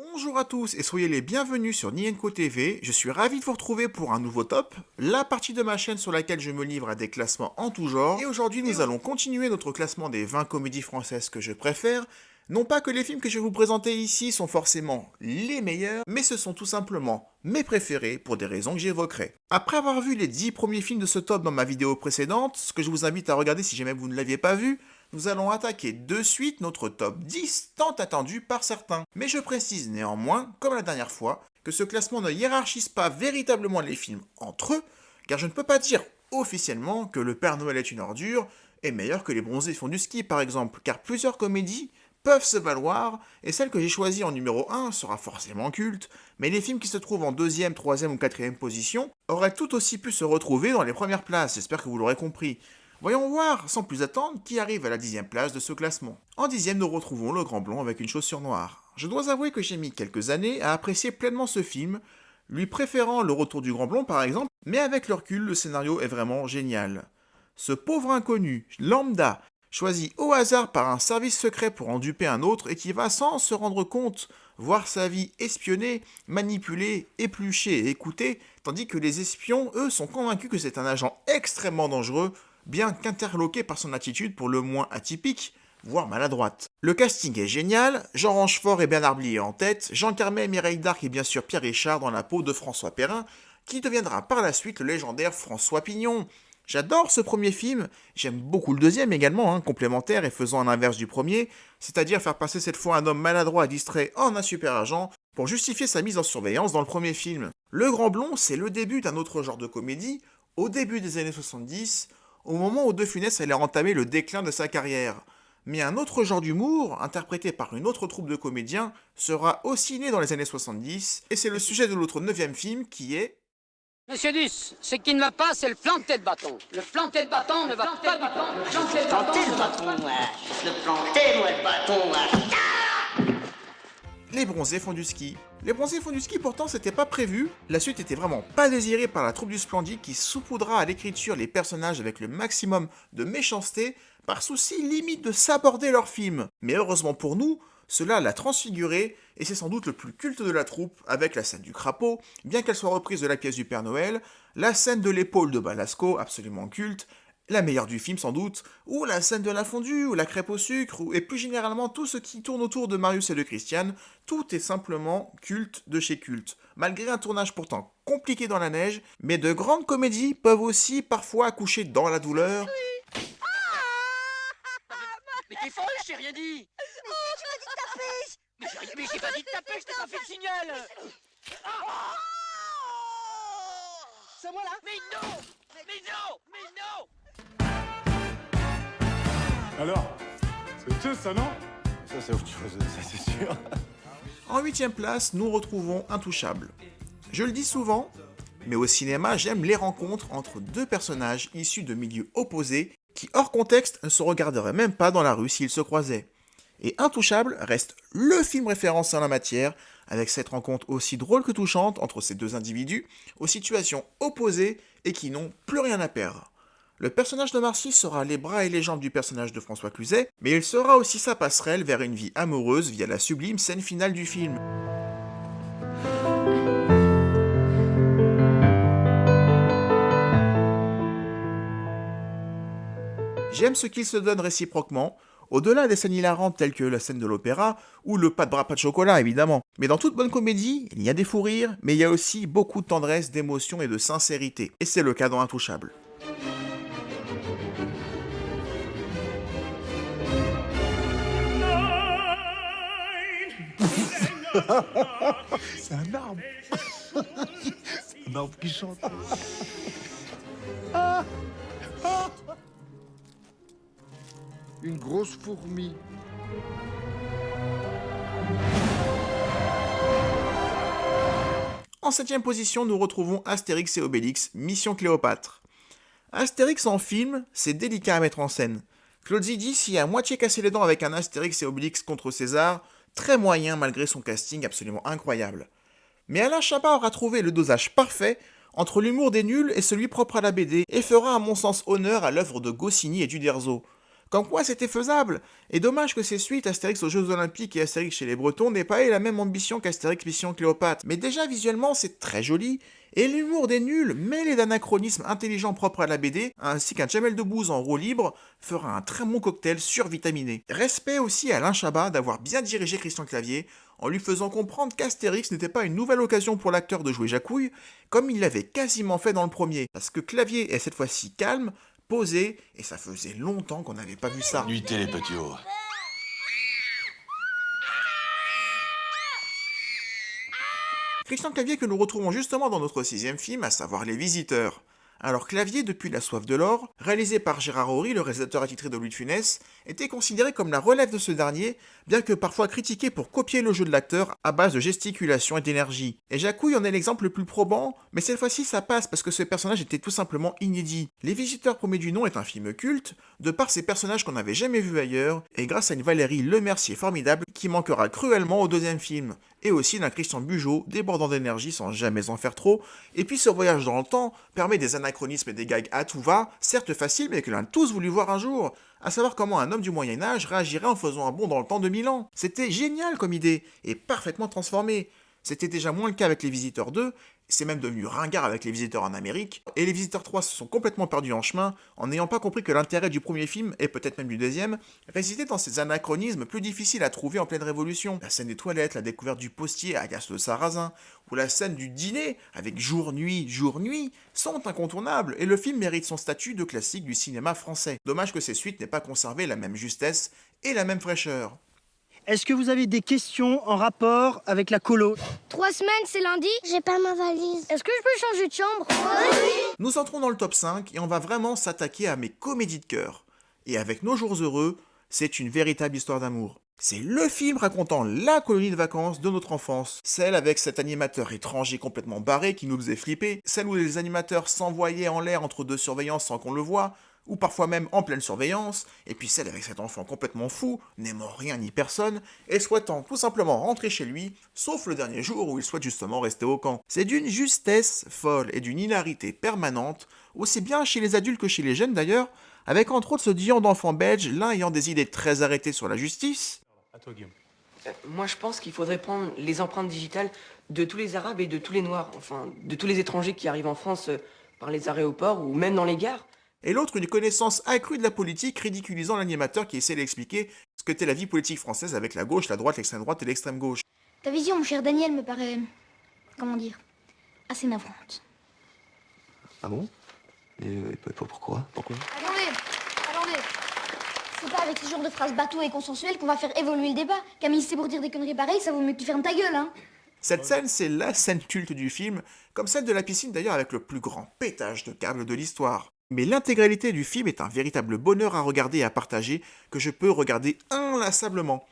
Bonjour à tous et soyez les bienvenus sur Nienko TV, je suis ravi de vous retrouver pour un nouveau top, la partie de ma chaîne sur laquelle je me livre à des classements en tout genre, et aujourd'hui nous allons continuer notre classement des 20 comédies françaises que je préfère. Non pas que les films que je vais vous présenter ici sont forcément les meilleurs, mais ce sont tout simplement mes préférés pour des raisons que j'évoquerai. Après avoir vu les 10 premiers films de ce top dans ma vidéo précédente, ce que je vous invite à regarder si jamais vous ne l'aviez pas vu, nous allons attaquer de suite notre top 10 tant attendu par certains. Mais je précise néanmoins, comme la dernière fois, que ce classement ne hiérarchise pas véritablement les films entre eux, car je ne peux pas dire officiellement que Le Père Noël est une ordure est meilleur que Les Bronzés font du ski par exemple, car plusieurs comédies peuvent se valoir, et celle que j'ai choisie en numéro 1 sera forcément culte, mais les films qui se trouvent en deuxième, troisième ou quatrième position auraient tout aussi pu se retrouver dans les premières places, j'espère que vous l'aurez compris. Voyons voir, sans plus attendre, qui arrive à la 10e place de ce classement. En 10e, nous retrouvons Le Grand Blond avec Une chaussure noire. Je dois avouer que j'ai mis quelques années à apprécier pleinement ce film, lui préférant Le Retour du Grand Blond par exemple, mais avec le recul, le scénario est vraiment génial. Ce pauvre inconnu, lambda, choisi au hasard par un service secret pour en duper un autre et qui va sans se rendre compte voir sa vie espionnée, manipulée, épluchée et écoutée, tandis que les espions, eux, sont convaincus que c'est un agent extrêmement dangereux, bien qu'interloqué par son attitude pour le moins atypique, voire maladroite. Le casting est génial, Jean Rochefort et Bernard Blier en tête, Jean Carmet, Mireille d'Arc et bien sûr Pierre Richard dans la peau de François Perrin, qui deviendra par la suite le légendaire François Pignon. J'adore ce premier film, j'aime beaucoup le deuxième également, complémentaire et faisant l'inverse du premier, c'est-à-dire faire passer cette fois un homme maladroit et distrait en un super agent pour justifier sa mise en surveillance dans le premier film. Le Grand Blond, c'est le début d'un autre genre de comédie, au début des années 70, au moment où De Funès allait entamer le déclin de sa carrière. Mais un autre genre d'humour, interprété par une autre troupe de comédiens, sera aussi né dans les années 70, et c'est le sujet de notre 9e film qui est... Monsieur Duss, ce qui ne va pas, c'est le planté de bâton. Le planté de bâton ne va pas du tout. Le planté de bâton, Le planté, moi, le bâton, Les Bronzés font du ski. Les Bronzés font du ski pourtant c'était pas prévu, la suite était vraiment pas désirée par la troupe du Splendide qui saupoudra à l'écriture les personnages avec le maximum de méchanceté par souci limite de s'aborder leur film. Mais heureusement pour nous, cela l'a transfiguré et c'est sans doute le plus culte de la troupe avec la scène du crapaud, bien qu'elle soit reprise de la pièce du Père Noël, la scène de l'épaule de Balasco, absolument culte, la meilleure du film sans doute, ou la scène de la fondue, ou la crêpe au sucre, et plus généralement tout ce qui tourne autour de Marius et de Christiane, tout est simplement culte de chez culte. Malgré un tournage pourtant compliqué dans la neige, mais de grandes comédies peuvent aussi parfois accoucher dans la douleur. Mais t'es folle, j'ai rien dit. Mais tu m'as dit de taper. Mais j'ai pas dit de taper, je t'ai pas fait le signal. C'est moi là. Mais non. Mais non. Mais non. Alors, c'est tout ça, non? Ça, c'est autre chose, ça, c'est sûr. En 8e place, nous retrouvons Intouchable. Je le dis souvent, mais au cinéma, j'aime les rencontres entre deux personnages issus de milieux opposés qui, hors contexte, ne se regarderaient même pas dans la rue s'ils se croisaient. Et Intouchable reste le film référence en la matière, avec cette rencontre aussi drôle que touchante entre ces deux individus, aux situations opposées et qui n'ont plus rien à perdre. Le personnage de Marcy sera les bras et les jambes du personnage de François Cluzet, mais il sera aussi sa passerelle vers une vie amoureuse via la sublime scène finale du film. J'aime ce qu'ils se donnent réciproquement, au-delà des scènes hilarantes telles que la scène de l'opéra, ou le pas de bras pas de chocolat évidemment. Mais dans toute bonne comédie, il y a des fous rires, mais il y a aussi beaucoup de tendresse, d'émotion et de sincérité. Et c'est le cas dans Intouchable. C'est un arbre. C'est un arbre qui chante. Une grosse fourmi. En 7e position, nous retrouvons Astérix et Obélix, Mission Cléopâtre. Astérix en film, c'est délicat à mettre en scène. Claude Zidi s'y a à moitié cassé les dents avec un Astérix et Obélix contre César, très moyen malgré son casting absolument incroyable. Mais Alain Chabat aura trouvé le dosage parfait entre l'humour des nuls et celui propre à la BD, et fera à mon sens honneur à l'œuvre de Goscinny et d'Uderzo. Comme quoi c'était faisable. Et dommage que ces suites, Astérix aux Jeux Olympiques et Astérix chez les Bretons, n'aient pas eu la même ambition qu'Astérix Mission Cléopâtre. Mais déjà visuellement c'est très joli, et l'humour des nuls, mêlé d'anachronismes intelligents propres à la BD, ainsi qu'un Jamel Debbouze en roue libre, fera un très bon cocktail survitaminé. Respect aussi à Alain Chabat d'avoir bien dirigé Christian Clavier, en lui faisant comprendre qu'Astérix n'était pas une nouvelle occasion pour l'acteur de jouer Jacouille, comme il l'avait quasiment fait dans le premier, parce que Clavier est cette fois-ci calme, posé, et ça faisait longtemps qu'on n'avait pas vu ça. Nuitez les petits hauts. Christian Clavier que nous retrouvons justement dans notre 6e film, à savoir Les Visiteurs. Alors Clavier, depuis La Soif de l'Or, réalisé par Gérard Horry, le réalisateur attitré de Louis de Funès, était considéré comme la relève de ce dernier, bien que parfois critiqué pour copier le jeu de l'acteur à base de gesticulation et d'énergie. Et Jacouille en est l'exemple le plus probant, mais cette fois-ci ça passe parce que ce personnage était tout simplement inédit. Les Visiteurs premier du nom est un film culte, de par ces personnages qu'on n'avait jamais vus ailleurs, et grâce à une Valérie Lemercier formidable qui manquera cruellement au 2e film, et aussi d'un Christian Bugeaud débordant d'énergie sans jamais en faire trop, et puis ce voyage dans le temps permet des anachronismes et des gags à tout va, certes faciles mais que l'on a tous voulu voir un jour, à savoir comment un homme du Moyen-Âge réagirait en faisant un bond dans le temps de 1000 ans. C'était génial comme idée, et parfaitement transformé. C'était déjà moins le cas avec Les Visiteurs 2, c'est même devenu ringard avec Les Visiteurs en Amérique, et Les Visiteurs 3 se sont complètement perdus en chemin, en n'ayant pas compris que l'intérêt du premier film, et peut-être même du deuxième, résidait dans ces anachronismes plus difficiles à trouver en pleine révolution. La scène des toilettes, la découverte du postier alias le sarrasin, ou la scène du dîner, avec jour-nuit, sont incontournables, et le film mérite son statut de classique du cinéma français. Dommage que ces suites n'aient pas conservé la même justesse et la même fraîcheur. Est-ce que vous avez des questions en rapport avec la colo? 3 semaines, c'est lundi? J'ai pas ma valise. Est-ce que je peux changer de chambre? Nous entrons dans le top 5 et on va vraiment s'attaquer à mes comédies de cœur. Et avec Nos Jours Heureux, c'est une véritable histoire d'amour. C'est le film racontant la colonie de vacances de notre enfance. Celle avec cet animateur étranger complètement barré qui nous faisait flipper. Celle où les animateurs s'envoyaient en l'air entre 2 surveillances sans qu'on le voie, ou parfois même en pleine surveillance, et puis celle avec cet enfant complètement fou, n'aimant rien ni personne, et souhaitant tout simplement rentrer chez lui, sauf le dernier jour où il souhaite justement rester au camp. C'est d'une justesse folle et d'une hilarité permanente, aussi bien chez les adultes que chez les jeunes d'ailleurs, avec entre autres ce dion d'enfants belges, l'un ayant des idées très arrêtées sur la justice. À toi, Guillaume. Moi, je pense qu'il faudrait prendre les empreintes digitales de tous les Arabes et de tous les Noirs, enfin, de tous les étrangers qui arrivent en France par les aéroports ou même dans les gares. Et l'autre, une connaissance accrue de la politique, ridiculisant l'animateur qui essaie d'expliquer ce qu'était la vie politique française avec la gauche, la droite, l'extrême droite et l'extrême gauche. Ta vision, mon cher Daniel, me paraît... comment dire... assez navrante. Ah bon? Et pourquoi? Attendez. C'est pas avec ce genre de phrases bateau et consensuelles qu'on va faire évoluer le débat. Camille, c'est pour dire des conneries pareilles, ça vaut mieux que tu fermes ta gueule, hein. Cette scène, c'est la scène culte du film, comme celle de la piscine d'ailleurs avec le plus grand pétage de câble de l'histoire. Mais l'intégralité du film est un véritable bonheur à regarder et à partager, que je peux regarder inlassablement.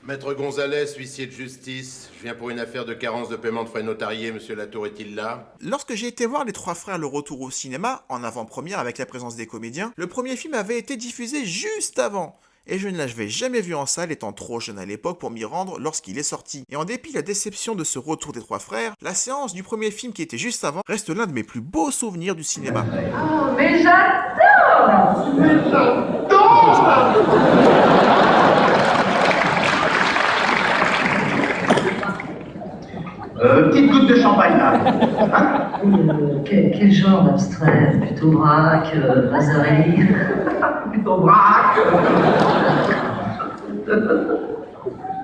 Maître Gonzalez, huissier de justice, je viens pour une affaire de carence de paiement de frais notariés, monsieur Latour est-il là? Lorsque j'ai été voir Les Trois Frères le retour au cinéma, en avant-première avec la présence des comédiens, le premier film avait été diffusé juste avant. Et je ne l'avais jamais vu en salle étant trop jeune à l'époque pour m'y rendre lorsqu'il est sorti. Et en dépit de la déception de ce retour des Trois Frères, la séance du premier film qui était juste avant reste l'un de mes plus beaux souvenirs du cinéma. Oh, mais j'adore! Petite goutte de champagne, là. Hein? Quel genre d'abstrait? Plutôt braque, vaserie? Plutôt braque.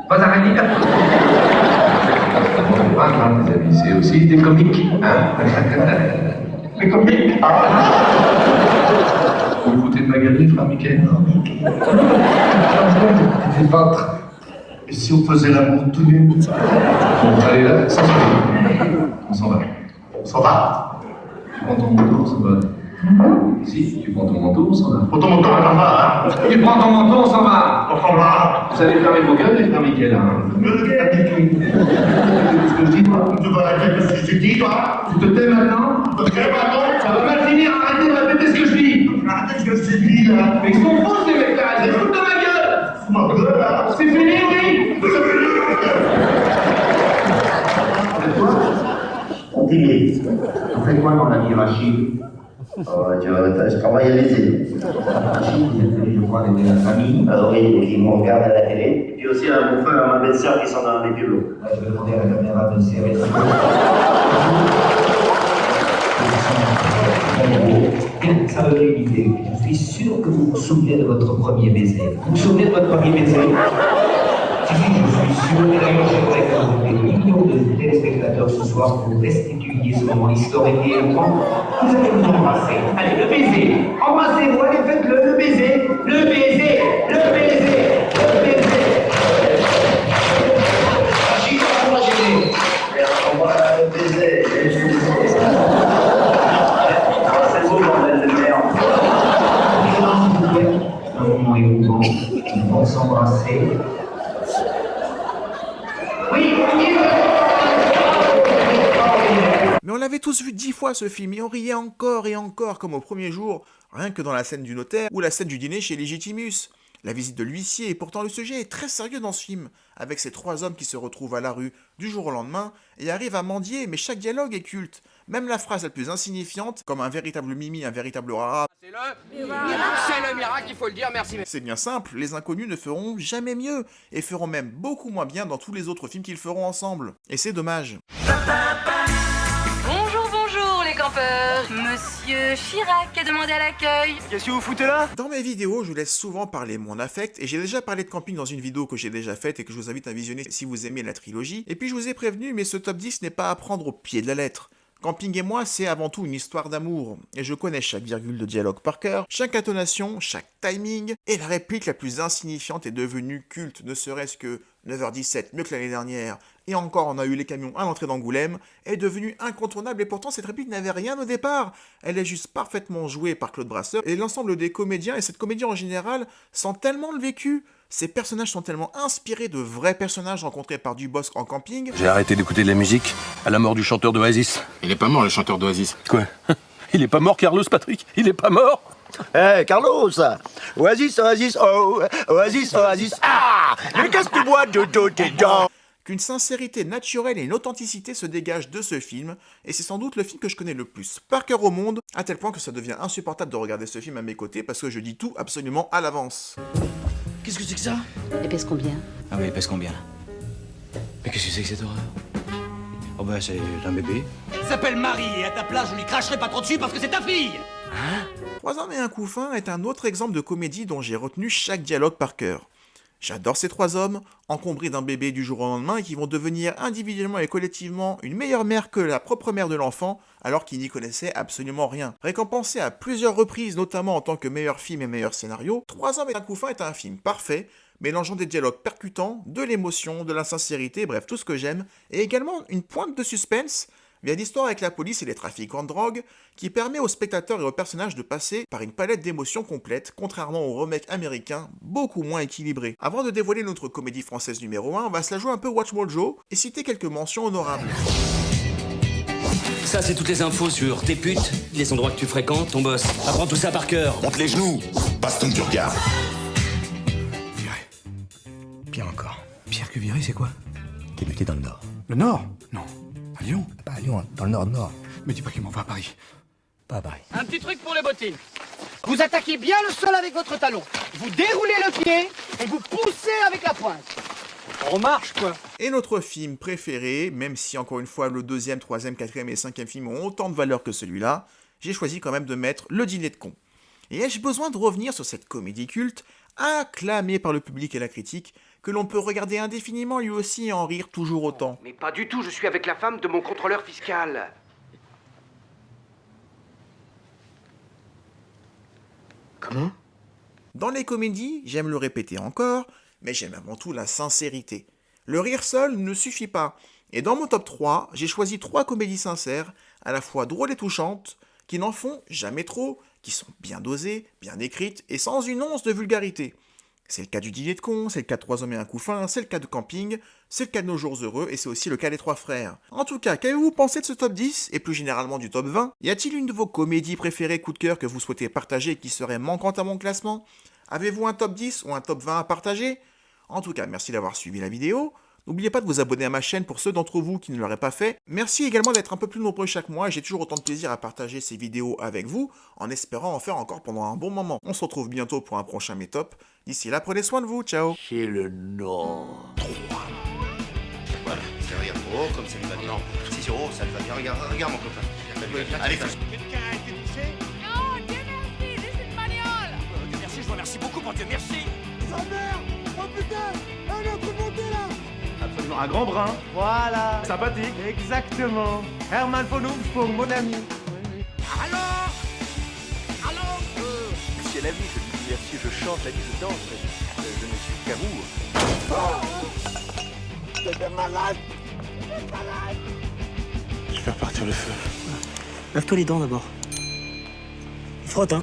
Vaserie. Ah, mes amis, c'est aussi des comiques, hein? Des comiques? Vous vous foutez de ma gueule, frère Michael? Des ventres. Et si on faisait l'amour tout nu? Bon, allez là, ça suffit. On s'en va. On s'en va? Tu prends ton manteau, on s'en va. Si, tu prends ton manteau, on s'en va. Prends ton manteau, on s'en va. Hein? Tu prends ton manteau, on s'en va. On s'en va. Vous allez fermer vos gueules, les frères Michael, hein? Ce que je dis, toi? Tu vas répéter ce que je dis, toi? Tu te tais maintenant? Je te tais maintenant? Ça va mal finir, arrêtez de répéter ce que je dis. Arrêtez ce que je dis, là. Mais ils sont fous, ces mecs-là, ils se foutent de ma gueule. Ma gueule, là. C'est fini, oui. C'est fini. Et toi? On dit, on fait quoi dans la hiérarchie? Je travaille à l'essai. souvent aider la famille. Oui, et qui me regardent à la télé. Et puis aussi un bon frère et ma belle-sœur qui sont dans les bibelots. Je vais demander à la caméra de serrer très bien, ça me fait une idée. Je suis sûr que vous vous souvenez de votre premier baiser. Vous vous souvenez de votre premier baiser? Si, je suis sûr. Et d'ailleurs, j'aimerais que vous ayez des millions de téléspectateurs ce soir pour restituer ce moment historique et émouvant. Vous allez vous embrasser. Allez, le baiser. Embrassez-vous, allez, faites-le, le baiser. Le baiser. Le baiser. Le baiser. J'y vais, moi, j'y vais. On va le baiser. C'est beau, bordel de merde. Un moment émouvant. Ils vont s'embrasser. Mais on l'avait tous vu 10 fois ce film, et on riait encore et encore comme au premier jour, rien que dans la scène du notaire ou la scène du dîner chez Légitimus. La visite de l'huissier, et pourtant le sujet est très sérieux dans ce film, avec ces 3 hommes qui se retrouvent à la rue du jour au lendemain et arrivent à mendier, mais chaque dialogue est culte. Même la phrase la plus insignifiante, comme un véritable mimi, un véritable rara. C'est le miracle, il faut le dire, merci. C'est bien simple, les inconnus ne feront jamais mieux, et feront même beaucoup moins bien dans tous les autres films qu'ils feront ensemble. Et c'est dommage. Bonjour, bonjour les campeurs. Monsieur Chirac a demandé à l'accueil. Qu'est-ce que vous foutez là? Dans mes vidéos, je laisse souvent parler mon affect, et j'ai déjà parlé de camping dans une vidéo que j'ai déjà faite et que je vous invite à visionner si vous aimez la trilogie. Et puis je vous ai prévenu, mais ce top 10 n'est pas à prendre au pied de la lettre. Camping et moi, c'est avant tout une histoire d'amour, et je connais chaque virgule de dialogue par cœur, chaque intonation, chaque timing, et la réplique la plus insignifiante est devenue culte, ne serait-ce que 9h17, mieux que l'année dernière, et encore on a eu les camions à l'entrée d'Angoulême, est devenue incontournable, et pourtant cette réplique n'avait rien au départ, elle est juste parfaitement jouée par Claude Brasseur, et l'ensemble des comédiens, et cette comédie en général, sent tellement le vécu. Ces personnages sont tellement inspirés de vrais personnages rencontrés par Dubosc en camping. J'ai arrêté d'écouter de la musique à la mort du chanteur d'Oasis. Il est pas mort, le chanteur d'Oasis. Quoi? Il est pas mort, Carlos Patrick? Il est pas mort? Carlos, Oasis, Oasis, oh, Oasis, Oasis, ah, mais qu'est-ce que tu bois de tes dents? Qu'une sincérité naturelle et une authenticité se dégagent de ce film, et c'est sans doute le film que je connais le plus par cœur au monde, à tel point que ça devient insupportable de regarder ce film à mes côtés parce que je dis tout absolument à l'avance. Qu'est-ce que c'est que ça? Et pèse combien? Ah oui, pèse combien? Mais qu'est-ce que c'est que cette horreur? Oh bah c'est un bébé. Elle s'appelle Marie, et à ta place, je lui cracherai pas trop dessus parce que c'est ta fille. Hein? 3 hommes et un couffin est un autre exemple de comédie dont j'ai retenu chaque dialogue par cœur. J'adore ces 3 hommes, encombrés d'un bébé du jour au lendemain et qui vont devenir individuellement et collectivement une meilleure mère que la propre mère de l'enfant, alors qu'ils n'y connaissaient absolument rien. Récompensé à plusieurs reprises, notamment en tant que meilleur film et meilleur scénario, 3 hommes et un couffin est un film parfait, mélangeant des dialogues percutants, de l'émotion, de la sincérité, bref tout ce que j'aime, et également une pointe de suspense, via l'histoire avec la police et les trafiquants de drogue, qui permet aux spectateurs et aux personnages de passer par une palette d'émotions complète, contrairement au remake américain, beaucoup moins équilibré. Avant de dévoiler notre comédie française numéro 1, on va se la jouer un peu Watch Mojo, et citer quelques mentions honorables. Ça, c'est toutes les infos sur tes putes, les endroits que tu fréquentes, ton boss. Apprends tout ça par cœur. Monte les genoux, baston du regard. Pire encore. Pire que viré, c'est quoi? T'es muté dans le Nord. Le Nord? Non. À Lyon? Pas à Lyon, dans le Nord. Mais dis pas qu'il m'envoie à Paris. Pas à Paris. Un petit truc pour les bottines. Vous attaquez bien le sol avec votre talon. Vous déroulez le pied et vous poussez avec la pointe. On marche, quoi. Et notre film préféré, même si encore une fois le 2e, 3e, 4e et 5e film ont autant de valeur que celui-là, j'ai choisi quand même de mettre Le Dîner de con. Et ai-je besoin de revenir sur cette comédie culte, acclamée par le public et la critique, que l'on peut regarder indéfiniment lui aussi et en rire toujours autant? Mais pas du tout, je suis avec la femme de mon contrôleur fiscal. Comment? Dans les comédies, j'aime le répéter encore, mais j'aime avant tout la sincérité. Le rire seul ne suffit pas. Et dans mon top 3, j'ai choisi 3 comédies sincères, à la fois drôles et touchantes, qui n'en font jamais trop, qui sont bien dosées, bien écrites et sans une once de vulgarité. C'est le cas du Dîner de con, c'est le cas de 3 hommes et un couffin, c'est le cas de Camping, c'est le cas de Nos jours heureux et c'est aussi le cas des 3 frères. En tout cas, qu'avez-vous pensé de ce top 10 et plus généralement du top 20? Y a-t-il une de vos comédies préférées coup de cœur que vous souhaitez partager et qui serait manquante à mon classement? Avez-vous un top 10 ou un top 20 à partager? En tout cas, merci d'avoir suivi la vidéo. N'oubliez pas de vous abonner à ma chaîne pour ceux d'entre vous qui ne l'auraient pas fait. Merci également d'être un peu plus nombreux chaque mois. J'ai toujours autant de plaisir à partager ces vidéos avec vous, en espérant en faire encore pendant un bon moment. On se retrouve bientôt pour un prochain Métop. D'ici là, prenez soin de vous. Ciao. C'est le Nord. Voilà, c'est rien. Oh, comme ça lui va bien. Non, 6 €, ça lui va bien. Regarde mon copain. Allez, fais. Quelqu'un a été touché? Non, Dieu merci, laissez une bagnole. Dieu merci, je vous remercie beaucoup pour Dieu merci. Sa mère! Oh putain! Elle est en train de monter là! Absolument, un grand brin. Voilà. Sympathique. Exactement. Herman von Hofsprung, mon ami. Alors? C'est la vie, je dis merci, je chante, la vie, je danse. Je ne suis qu'amour. T'es malade! T'es malade! Je vais faire partir le feu. Lave-toi les dents d'abord. Frotte, hein.